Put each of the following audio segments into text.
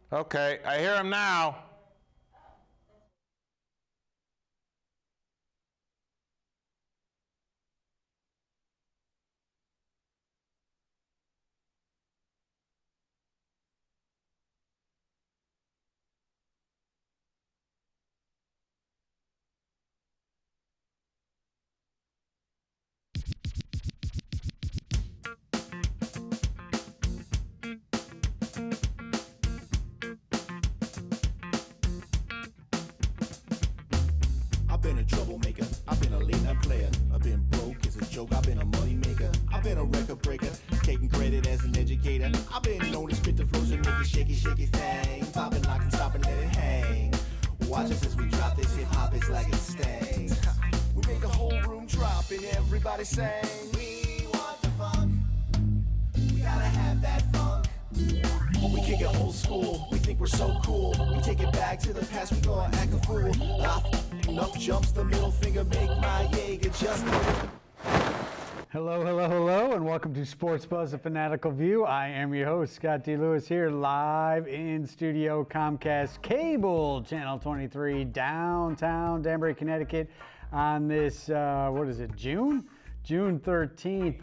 Okay, I hear him now. I've been a troublemaker, I've been a late night player, I've been broke as a joke, I've been a money maker, I've been a record breaker, taking credit as an educator, I've been known to spit the flows and make a shaky, shaky thing, popping, locking, stopping, let it hang. Watch us as we drop this hip hop, it's like it stings. We make the whole room drop and everybody sing. We want the funk, we gotta have that funk. We kick it old school, we think we're so cool. We take it back to the past, we gonna act a fool. Up jumps the middle finger, make my Jaeger just. Hello, hello, hello, and welcome to Sports Buzz, a Fan-atical View. I am your host, Scott D. Lewis, here live in studio, Comcast Cable, Channel 23, downtown Danbury, Connecticut, on this, June 13th.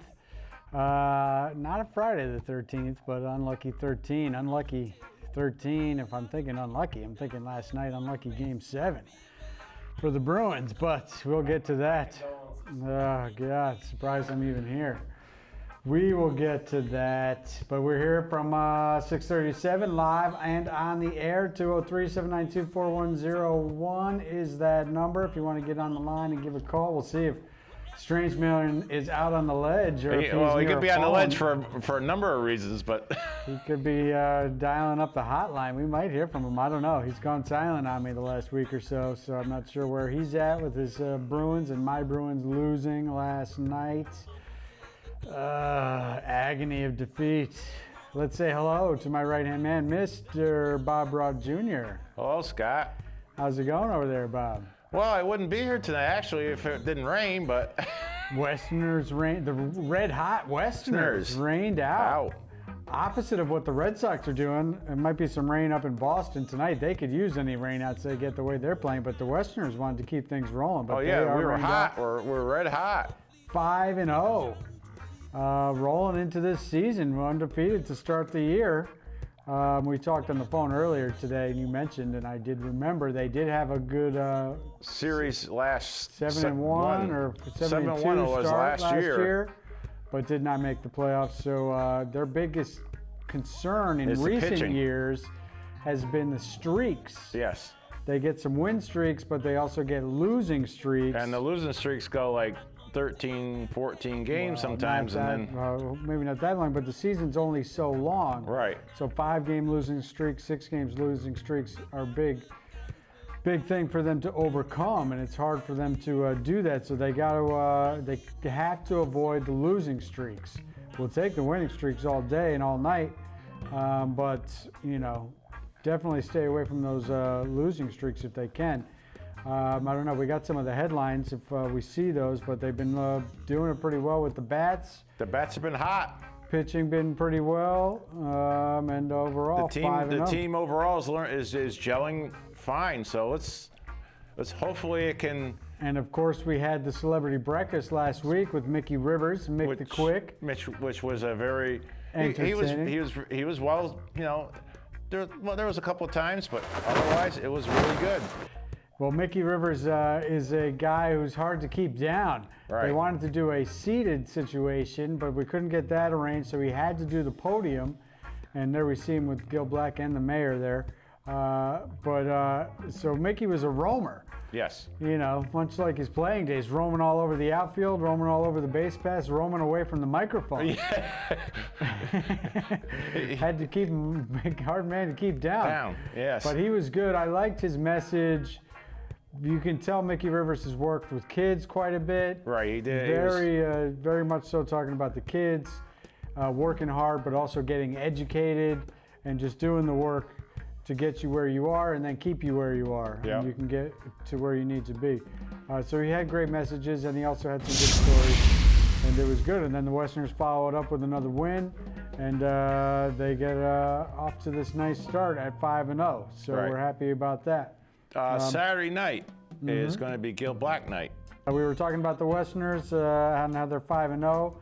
Not a Friday the 13th, but unlucky 13. Unlucky 13, if I'm thinking unlucky, I'm thinking last night, unlucky Game 7 for the Bruins, but we'll get to that. Oh, God, surprised I'm even here. We will get to that, but we're here from 637 live and on the air. 203-792-4101 is that number if you want to get on the line and give a call. We'll see if Strange Man is out on the ledge, or if he could be on the ledge for a number of reasons, but he could be dialing up the hotline. We might hear from him. I don't know. He's gone silent on me the last week or so, so I'm not sure where he's at with his Bruins and my Bruins losing last night. Agony of defeat. Let's say hello to my right-hand man, Mr. Bob Broad Jr. hello, Scott. How's it going over there, Bob? Well, I wouldn't be here tonight, actually, if it didn't rain, but Westerners rained. The red-hot Westerners rained out. Opposite of what the Red Sox are doing. It might be some rain up in Boston tonight. They could use any rain out to get the way they're playing, but the Westerners wanted to keep things rolling. But we were hot. We're red hot. 5-0. Rolling into this season, we're undefeated to start the year. We talked on the phone earlier today, and you mentioned, and I did remember, they did have a good series last 7-1 or 7-2 was start last year, but did not make the playoffs. So their biggest concern in recent years has been the streaks. Yes. They get some win streaks, but they also get losing streaks. And the losing streaks go like 13, 14 games sometimes, and then maybe not that long, but the season's only so long. Right. So 5-game losing streaks, 6 games losing streaks are big thing for them to overcome, and it's hard for them to do that. So they have to avoid the losing streaks. We'll take the winning streaks all day and all night, but definitely stay away from those losing streaks if they can. I don't know. We got some of the headlines if we see those, but they've been doing it pretty well with the bats. The bats have been hot. Pitching been pretty well, and overall, the team overall is gelling fine. So let's hopefully it can. And of course, we had the celebrity breakfast last week with Mickey Rivers, Mick the Quick, which was a very entertaining. He was well. There was a couple of times, but otherwise it was really good. Well, Mickey Rivers is a guy who's hard to keep down. Right. They wanted to do a seated situation, but we couldn't get that arranged, so he had to do the podium. And there we see him with Gil Black and the mayor there. So Mickey was a roamer. Yes. Much like his playing days, roaming all over the outfield, roaming all over the base paths, roaming away from the microphone. Yeah. Had to keep him, hard man to keep down. Yes. But he was good. I liked his message. You can tell Mickey Rivers has worked with kids quite a bit. Right, he did. Very much so talking about the kids, working hard, but also getting educated and just doing the work to get you where you are and then keep you where you are. Yeah. And you can get to where you need to be. So he had great messages, and he also had some good stories, and it was good. And then the Westerners followed up with another win, and they get off to this nice start at 5-0. So Right. we're happy about that. Saturday night is going to be Gil Black night. We were talking about the Westerners and how they're 5-0.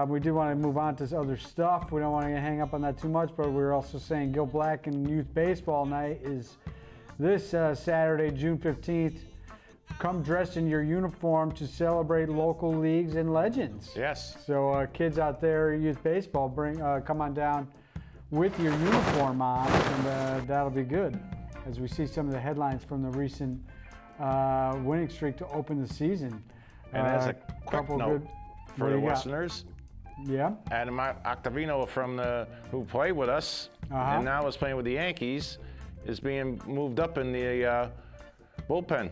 We do want to move on to other stuff. We don't want to hang up on that too much, but we were also saying Gil Black and Youth Baseball Night is this Saturday, June 15th. Come dressed in your uniform to celebrate local leagues and legends. Yes. So kids out there, youth baseball, come on down with your uniform on, and that'll be good. As we see some of the headlines from the recent winning streak to open the season. And as a quick note for the Westerners, yeah, Adam Octavino who played with us and now is playing with the Yankees, is being moved up in the bullpen.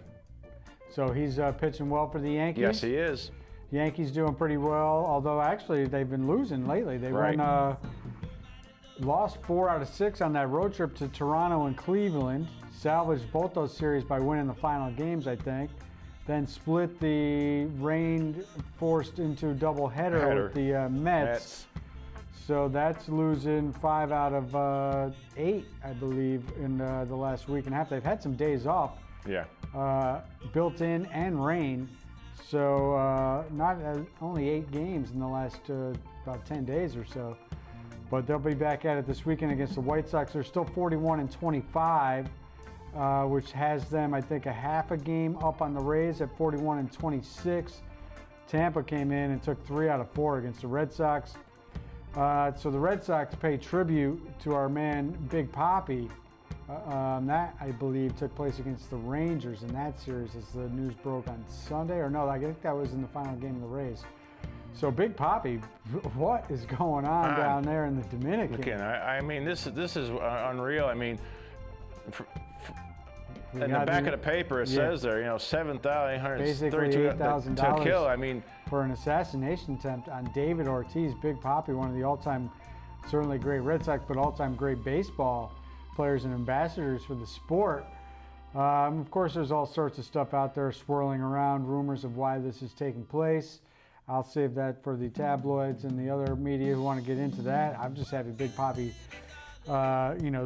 So he's pitching well for the Yankees? Yes, he is. Yankees doing pretty well, although actually they've been losing lately. They lost 4 out of 6 on that road trip to Toronto and Cleveland, salvaged both those series by winning the final games, I think. Then split the rain forced into a doubleheader with the Mets. So that's losing 5 out of 8, I believe, in the last week and a half. They've had some days off. Yeah. Built in and rain. So not only 8 games in the last about 10 days or so. But they'll be back at it this weekend against the White Sox. They're still 41-25, which has them, I think, a half a game up on the Rays at 41-26. Tampa came in and took 3 out of 4 against the Red Sox. So the Red Sox pay tribute to our man Big Papi. That, I believe, took place against the Rangers in that series as the news broke on Sunday. Or no, I think that was in the final game of the Rays. So Big Papi, what is going on down there in the Dominican? Again, I mean, this is unreal. I mean, in the back of the paper it says there, $7,832 to kill. I mean, for an assassination attempt on David Ortiz, Big Papi, one of the all-time, certainly great Red Sox, but all-time great baseball players and ambassadors for the sport. Of course, there's all sorts of stuff out there swirling around, rumors of why this is taking place. I'll save that for the tabloids and the other media who want to get into that. I'm just happy Big Papi,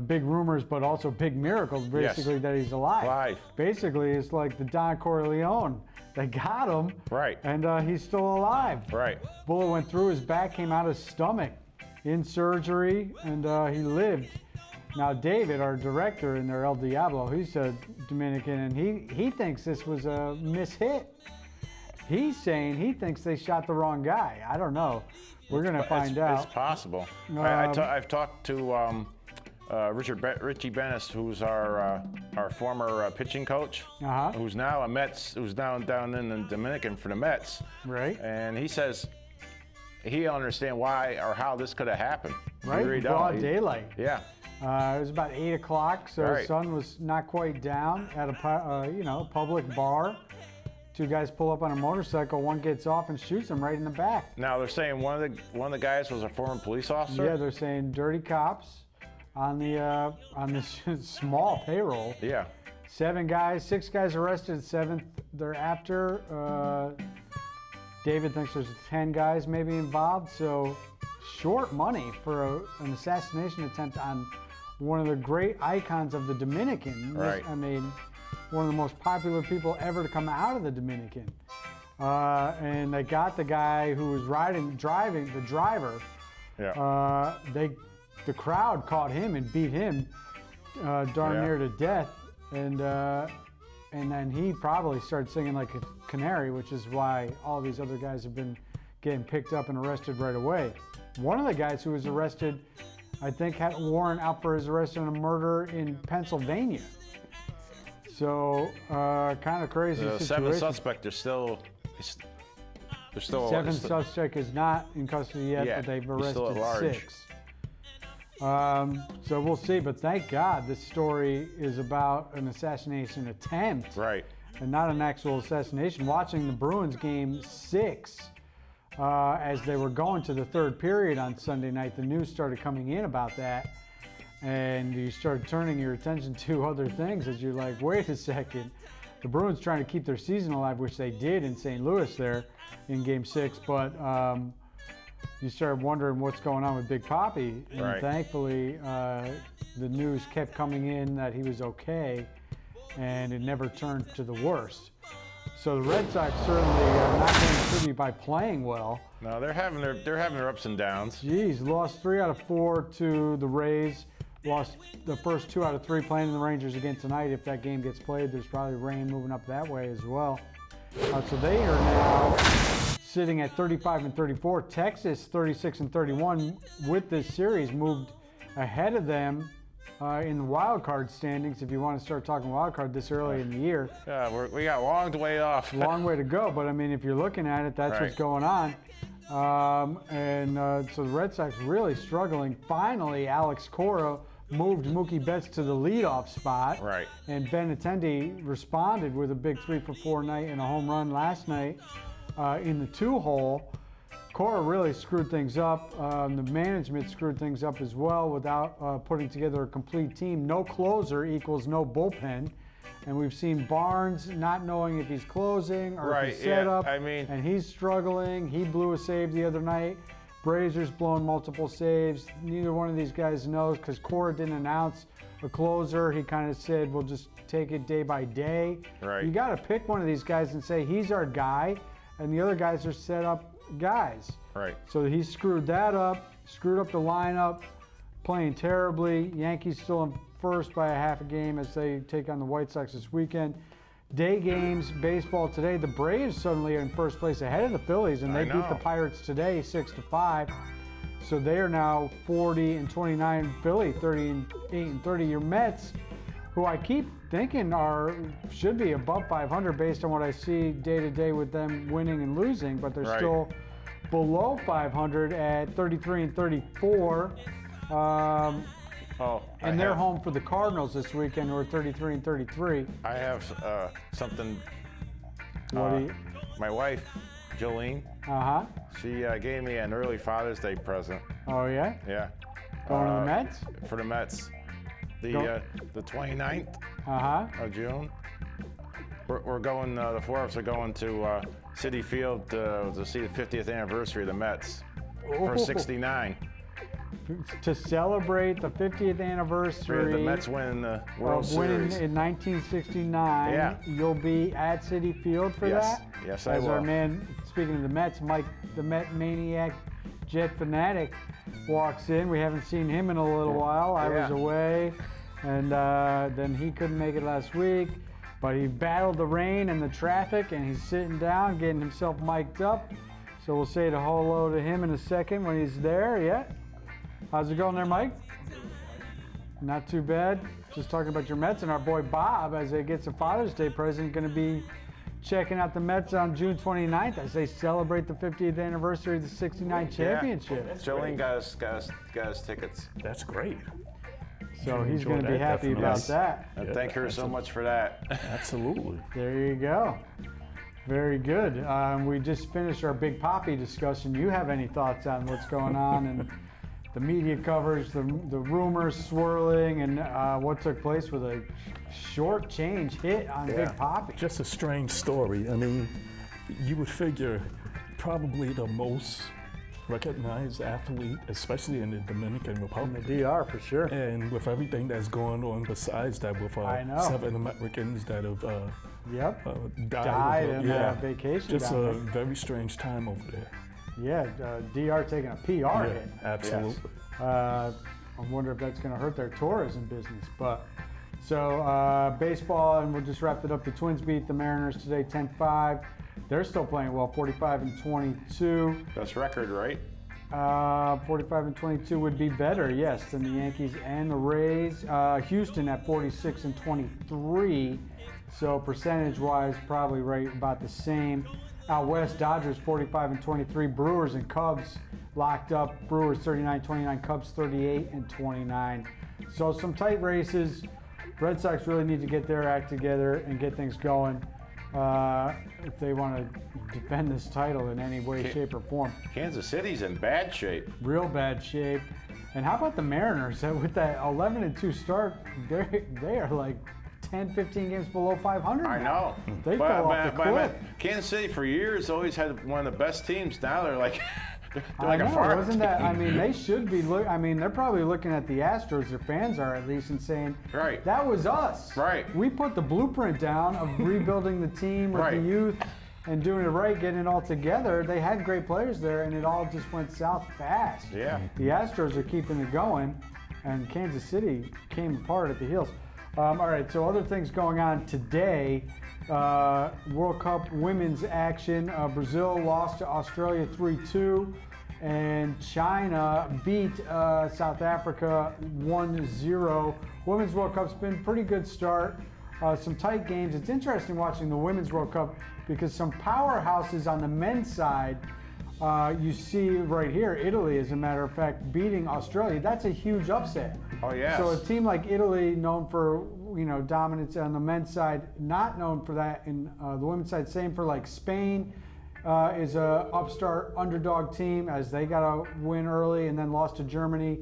big rumors, but also big miracles, basically, that he's alive. Basically, it's like the Don Corleone. They got him, right, and he's still alive. Right. Bullet went through his back, came out his stomach, in surgery, and he lived. Now, David, our director in there, El Diablo, he's a Dominican, and he thinks this was a mishit. He's saying he thinks they shot the wrong guy. I don't know. We're going to find out. It's possible. I've talked to Richie Bennis, who's our former pitching coach, who's now a Mets, who's down in the Dominican for the Mets. Right. And he says he don't understand why or how this could have happened. Right. Really Broad daylight. Yeah. It was about 8 o'clock, so the sun was not quite down at a public bar. 2 guys pull up on a motorcycle. One gets off and shoots him right in the back. Now they're saying one of the guys was a former police officer. Yeah, they're saying dirty cops on this small payroll. Yeah. 6 guys arrested. 7th they're after. David thinks there's 10 guys maybe involved. So short money for an assassination attempt on one of the great icons of the Dominican. Right. I mean, one of the most popular people ever to come out of the Dominican. And they got the guy who was driving the driver. Yeah. The crowd caught him and beat him darn near to death. And then he probably started singing like a canary, which is why all these other guys have been getting picked up and arrested right away. One of the guys who was arrested, I think, had a warrant out for his arrest on a murder in Pennsylvania. So, kind of crazy situation. 7th suspect, they're still 7th suspect is not in custody yet, but they've arrested 6. So we'll see, but thank God this story is about an assassination attempt. Right. And not an actual assassination. Watching the Bruins game 6, as they were going to the 3rd period on Sunday night, the news started coming in about that. And you start turning your attention to other things as you're like, wait a second. The Bruins trying to keep their season alive, which they did in St. Louis there in Game 6. But you start wondering what's going on with Big Papi. And thankfully, the news kept coming in that he was okay, and it never turned to the worst. So the Red Sox certainly are not getting tribute by playing well. No, they're having their ups and downs. Geez, lost 3 out of 4 to the Rays. Lost the first 2 out of 3 playing the Rangers again tonight. If that game gets played, there's probably rain moving up that way as well. So they are now sitting at 35 and 34. Texas 36 and 31 with this series moved ahead of them in the wild card standings. If you want to start talking wild card this early in the year, yeah, we got a long way off. Long way to go. But I mean, if you're looking at it, that's what's going on. So the Red Sox really struggling. Finally, Alex Cora moved Mookie Betts to the leadoff spot. Right. And Ben responded with a big 3-for-4 night and a home run last night in the 2-hole. Cora really screwed things up. The management screwed things up as well without putting together a complete team. No closer equals no bullpen. And we've seen Barnes not knowing if he's closing or if he's set up. I mean, and he's struggling. He blew a save the other night. Brazier's blown multiple saves. Neither one of these guys knows because Cora didn't announce a closer. He kind of said, we'll just take it day by day. Right. You got to pick one of these guys and say, he's our guy, and the other guys are set up guys. Right. So he screwed that up, screwed up the lineup, playing terribly. Yankees still in first by a half a game as they take on the White Sox this weekend. Day games, baseball today. The Braves suddenly are in first place ahead of the Phillies, and they beat the Pirates today 6-5. So they are now 40 and 29. Philly 38 and 30. Your Mets, who I keep thinking should be above 500 based on what I see day to day with them winning and losing, but they're still below 500 at 33 and 34. And they're home for the Cardinals this weekend, who are 33 and 33. I have something. My wife, Jolene. She gave me an early Father's Day present. Oh yeah. Yeah. Going to the Mets? For the Mets. The 29th of June. We're going. The 4 of us are going to Citi Field to see the 50th anniversary of the Mets for '69. To celebrate the 50th anniversary. The Mets win the World Series. In 1969. Yeah. You'll be at Citi Field for that? Yes, I will. As our man, speaking of the Mets, Mike, the Met maniac, Jet fanatic, walks in. We haven't seen him in a little while. I was away, and then he couldn't make it last week. But he battled the rain and the traffic, and he's sitting down, getting himself mic'd up. So we'll say hello to him in a second when he's there. Yeah. How's it going there, Mike? Not too bad. Just talking about your Mets, and our boy Bob, as he gets a Father's Day present, going to be checking out the Mets on June 29th as they celebrate the 50th anniversary of the '69 championship. Jolene got us tickets. That's great. So he's going to be happy about that. And thank her so much for that. Absolutely. There you go. Very good. We just finished our Big Papi discussion. You have any thoughts on what's going on and the media coverage, the rumors swirling, and what took place with a short change hit on Big Papi? Just a strange story. I mean, you would figure probably the most recognized athlete, especially in the Dominican Republic. In the DR, for sure. And with everything that's going on besides that, with 7 Americans that have died and vacation. Just a very strange time over there. Yeah, DR taking a PR hit. Absolutely. Yes. I wonder if that's going to hurt their tourism business. But so baseball, and we'll just wrap it up. The Twins beat the Mariners today, 10-5. They're still playing well, 45 and 22. Best record, right? 45 and 22 would be better, yes, than the Yankees and the Rays. Houston at 46 and 23. So percentage-wise, probably right about the same. Out west, Dodgers 45 and 23. Brewers and Cubs locked up. Brewers 39-29. Cubs 38 and 29. So some tight races. Red Sox really need to get their act together and get things going if they want to defend this title in any way, shape, or form. Kansas City's in bad shape. Real bad shape. And how about the Mariners? With that 11-2 start, they are like 10, 15 games below 500. I know. They fell off the cliff. Kansas City for years always had one of the best teams. Now they're like like I a know, fart. wasn't that? I mean, they should be. They're probably looking at the Astros. Their fans are at least, and saying, Right. that was us. Right. We put the blueprint down of rebuilding the team with the Right. youth and doing it right, getting it all together. They had great players there, and it all just went south fast. Yeah. The Astros are keeping it going, and Kansas City came apart at the heels. All right, so other things going on today. World Cup women's action. Brazil lost to Australia 3-2, and China beat South Africa 1-0. Women's World Cup's been a pretty good start. Some tight games. It's interesting watching the Women's World Cup because some powerhouses on the men's side, you see right here, Italy, as a matter of fact, beating Australia. That's a huge upset. Oh, yes. So a team like Italy, known for dominance on the men's side, not known for that in the women's side. Same for like Spain, is a upstart underdog team as they got a win early and then lost to Germany.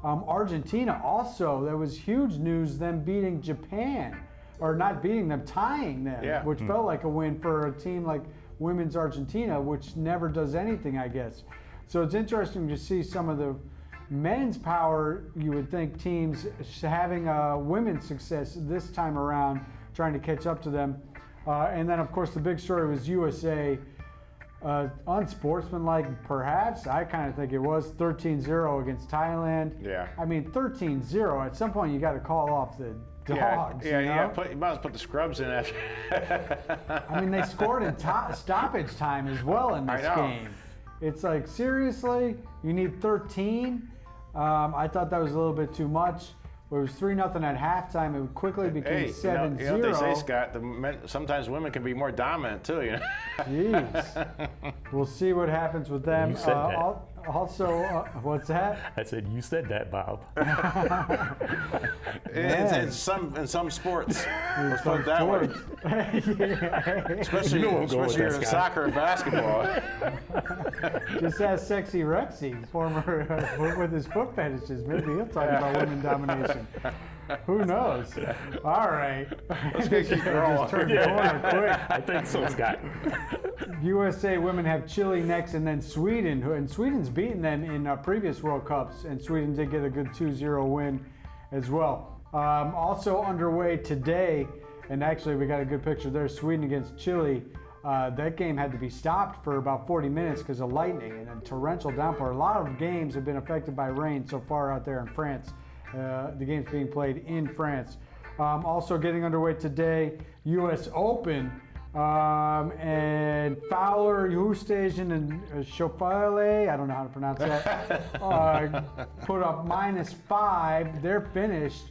Argentina also, there was huge news, them beating Japan, or not beating them, tying them, which felt like a win for a team like Women's Argentina, which never does anything, I guess. So it's interesting to see some of the men's power. You would think teams having women's success this time around, trying to catch up to them. And then, of course, the big story was USA. Unsportsmanlike, perhaps. I kind of think it was 13-0 against Thailand. Yeah. I mean, 13-0. At some point, you got to call off the dogs. Yeah. You know? You might as well put the scrubs in after. I mean, they scored in stoppage time as well in this game. It's like, seriously? You need 13? I thought that was a little bit too much. It was 3-0 at halftime. It quickly became 7-0. You know what they say, Scott? Sometimes women can be more dominant too. You know. Jeez. We'll see what happens with them. You said that. Also, what's that? I said, you said that, Bob. in some sports. Let's put it that way. Especially, especially in soccer and basketball. Just ask Sexy Rexy, former with his foot fetishes. Maybe he'll talk about women domination. Who knows? All right. Let's get keep rolling. Just turn the corner quick. I think so, Scott. USA women have Chile next, and then Sweden. And Sweden's beaten them in previous World Cups, and Sweden did get a good 2-0 win as well. Also underway today, and actually we got a good picture there, Sweden against Chile. That game had to be stopped for about 40 minutes because of lightning and a torrential downpour. A lot of games have been affected by rain so far out there in France. The game's being played in France. Also getting underway today, U.S. Open. And Fowler, Hustasian, and Schauffele, I don't know how to pronounce that, put up -5. They're finished.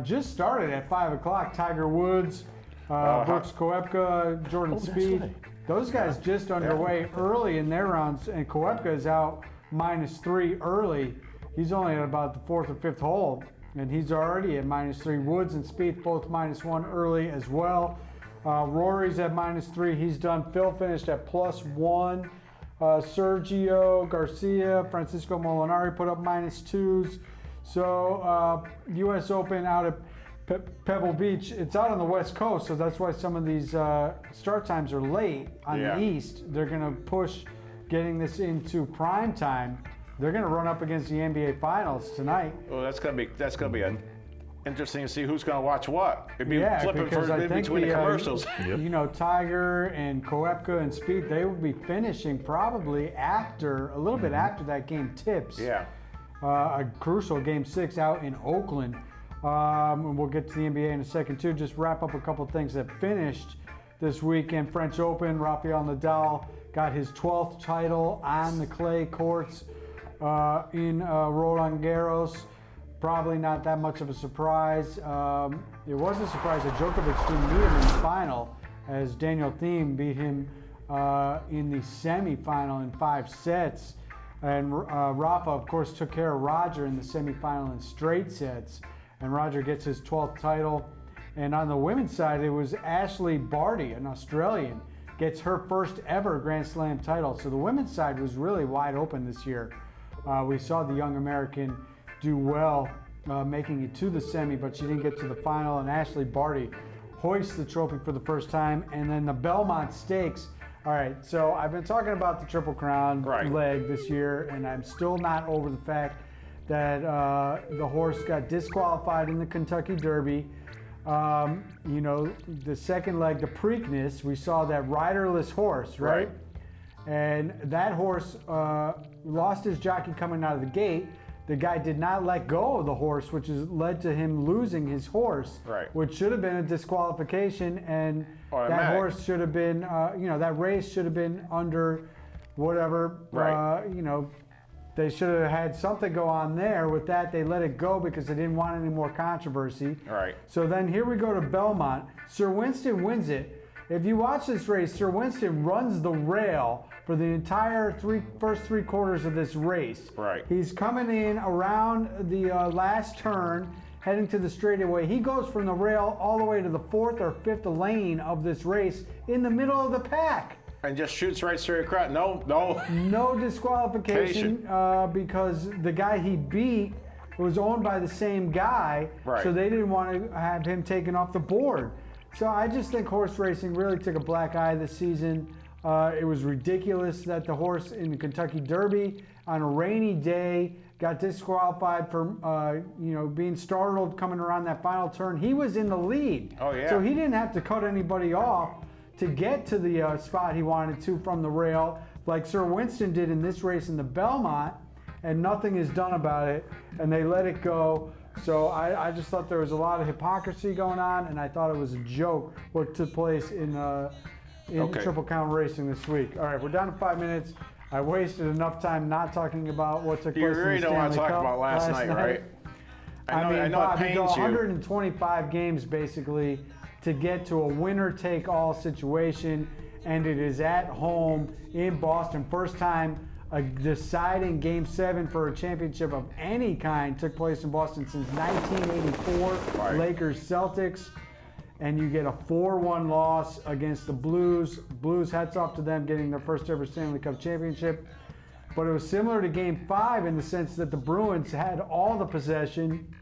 Just started at 5 o'clock. Tiger Woods, Brooks Koepka, Jordan Spieth. Right. Those guys just underway early in their rounds, and Koepka is out -3 early. He's only at about the 4th or 5th hole, and he's already at -3. Woods and Spieth both -1 early as well. Rory's at -3. He's done. Phil finished at +1. Sergio Garcia, Francisco Molinari put up -2s. So U.S. Open out at Pebble Beach. It's out on the West Coast, so that's why some of these start times are late on the East. They're going to push getting this into prime time. They're going to run up against the NBA Finals tonight. Well, that's gonna be interesting to see who's going to watch what. It'd be flipping because I think between the commercials. You know, Tiger and Koepka and Spieth, they will be finishing probably after, a little bit after that game tips. Yeah. A crucial Game 6 out in Oakland. And we'll get to the NBA in a second too. Just wrap up a couple things that finished this weekend. French Open, Rafael Nadal got his 12th title on the clay courts in Roland Garros. Probably not that much of a surprise. It was a surprise that Djokovic didn't beat him in the final, as Daniel Thiem beat him in the semifinal in 5 sets. And Rafa, of course, took care of Roger in the semifinal in straight sets. And Roger gets his 12th title. And on the women's side, it was Ashley Barty, an Australian, gets her first ever Grand Slam title. So the women's side was really wide open this year. We saw the young American do well, making it to the semi, but she didn't get to the final. And Ashley Barty hoists the trophy for the first time. And then the Belmont Stakes All right, so I've been talking about the Triple Crown leg this year, and I'm still not over the fact that the horse got disqualified in the Kentucky Derby. You know, the second leg, the Preakness, we saw that riderless horse, right? And that horse lost his jockey coming out of the gate. The guy did not let go of the horse, which has led to him losing his horse, which should have been a disqualification, and that horse should have been, you know, that race should have been under whatever, you know, they should have had something go on there. With that, they let it go because they didn't want any more controversy. So then here we go to Belmont. Sir Winston wins it. If you watch this race, Sir Winston runs the rail for the entire first three quarters of this race. He's coming in around the last turn, heading to the straightaway. He goes from the rail all the way to the fourth or fifth lane of this race in the middle of the pack. And just shoots right straight across. No disqualification because the guy he beat was owned by the same guy, so they didn't want to have him taken off the board. So I just think horse racing really took a black eye this season. It was ridiculous that the horse in the Kentucky Derby on a rainy day got disqualified for you know, being startled coming around that final turn. He was in the lead, so he didn't have to cut anybody off to get to the spot he wanted to from the rail, like Sir Winston did in this race in the Belmont, and nothing is done about it, and they let it go. So I just thought there was a lot of hypocrisy going on, and I thought it was a joke what took place in Triple Crown racing this week. All right, we're down to 5 minutes. I wasted enough time not talking about what took place in the Stanley Cup. You really don't want to talk about last night, right? I mean, Bob, you go 125 games basically to get to a winner-take-all situation, and it is at home in Boston. First time a deciding Game 7 for a championship of any kind took place in Boston since 1984, Lakers-Celtics, and you get a 4-1 loss against the Blues. Blues, hats off to them getting their first ever Stanley Cup championship. But it was similar to Game 5 in the sense that the Bruins had all the possession.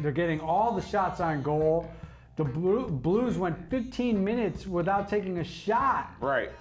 They're getting all the shots on goal. The Blues went 15 minutes without taking a shot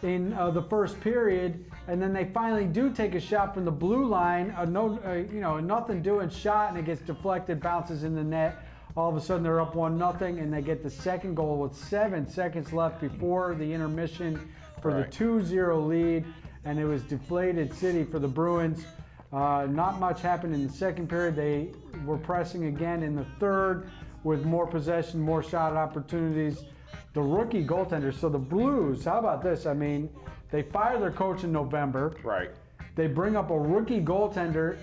in the first period, and then they finally do take a shot from the blue line, a nothing doing shot, and it gets deflected, bounces in the net. All of a sudden they're up 1-0, and they get the second goal with 7 seconds left before the intermission for the 2-0 lead, and it was deflated city for the Bruins. Not much happened in the second period. They were pressing again in the third, with more possession, more shot opportunities. The rookie goaltender, so the Blues, how about this? I mean, they fire their coach in November. They bring up a rookie goaltender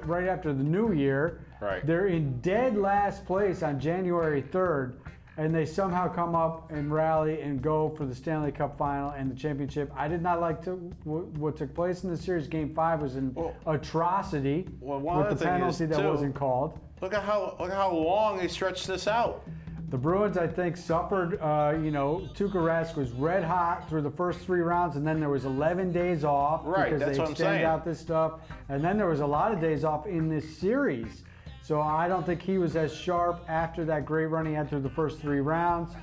right after the new year. They're in dead last place on January 3rd, and they somehow come up and rally and go for the Stanley Cup final and the championship. I did not like what took place in the series. Game 5 was an atrocity with the penalty that wasn't called. Look at how long they stretched this out. The Bruins, I think, suffered. Tuukka Rask was red hot through the first 3 rounds, and then there was 11 days off because they extended out this stuff. And then there was a lot of days off in this series. So I don't think he was as sharp after that great run he had through the first 3 rounds.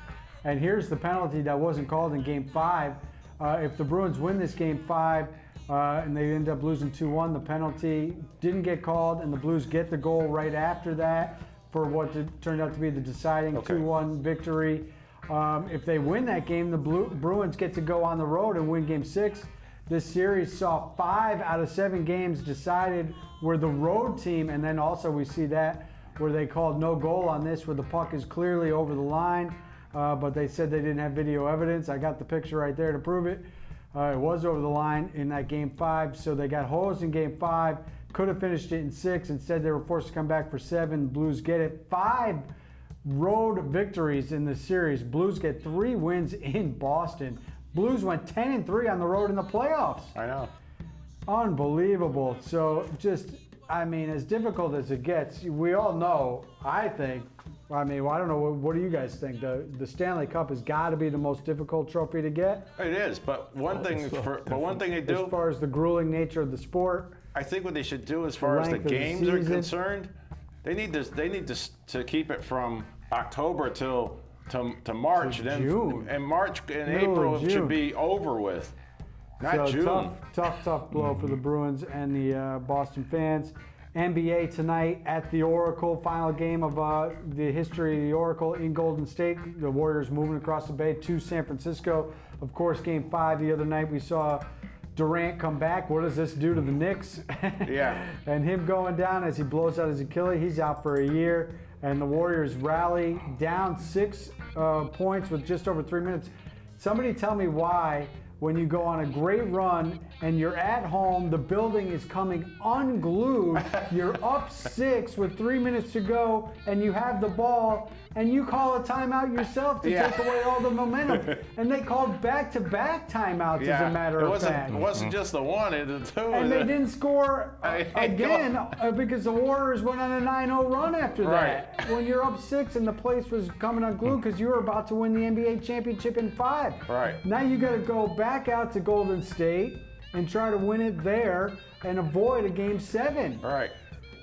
And here's the penalty that wasn't called in Game 5. If the Bruins win this Game 5, and they end up losing 2-1. The penalty didn't get called, and the Blues get the goal right after that for what turned out to be the deciding 2-1 victory. If they win that game, the Bruins get to go on the road and win Game 6. This series saw 5 out of 7 games decided where the road team, and then also we see that where they called no goal on this, where the puck is clearly over the line, but they said they didn't have video evidence. I got the picture right there to prove it. It was over the line in that Game 5, so they got hosed in Game 5. Could have finished it in 6. Instead, they were forced to come back for 7. Blues get it. 5 road victories in this series. Blues get 3 wins in Boston. Blues went 10-3 on the road in the playoffs. I know. Unbelievable. So just, I mean, as difficult as it gets, we all know, I think, I mean, I don't know, what do you guys think? The Stanley Cup has got to be the most difficult trophy to get? It is, but one thing they do, as far as the grueling nature of the sport, I think what they should do as far as the games are concerned, they need to keep it from October to March, June. And March and April should be over with. Not June. Tough blow for the Bruins and the Boston fans. NBA tonight at the Oracle, final game of the history of the Oracle in Golden State. The Warriors moving across the bay to San Francisco. Of course, game 5 the other night, we saw Durant come back. What does this do to the Knicks? Yeah. And him going down as he blows out his Achilles. He's out for a year. And the Warriors rally down 6 points with just over 3 minutes. Somebody tell me why, when you go on a great run and you're at home, the building is coming unglued, you're up 6 with 3 minutes to go, and you have the ball, and you call a timeout yourself to take away all the momentum. And they called back-to-back timeouts, as a matter of fact. It wasn't just the one, it was the two. And they didn't score again because the Warriors went on a 9-0 run after that. Right. When you're up 6 and the place was coming unglued because you were about to win the NBA championship in 5. Right. Now you got to go back out to Golden State and try to win it there and avoid a game 7. Right.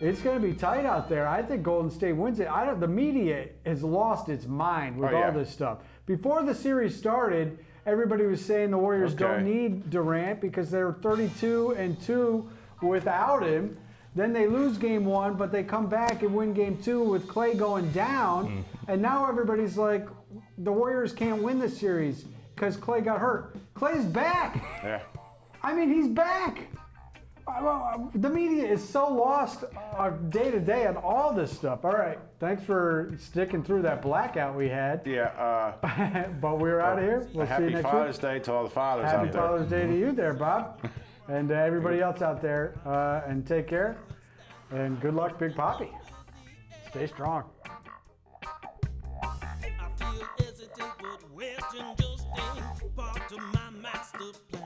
It's going to be tight out there. I think Golden State wins it. The media has lost its mind with all this stuff. Before the series started, everybody was saying the Warriors don't need Durant because they're 32-2 without him. Then they lose game 1, but they come back and win game 2 with Klay going down. And now everybody's like, the Warriors can't win the series because Klay got hurt. Klay's back. Yeah. I mean, he's back. The media is so lost day to day on all this stuff. All right, thanks for sticking through that blackout we had. Yeah. But we're out of here. We'll see you Happy next Father's week. Day to all the fathers out Happy there. Father's Day to you there, Bob. And everybody else out there. And take care. And good luck, Big Papi. Stay strong. I feel hesitant, but waiting just ain't part of my master plan.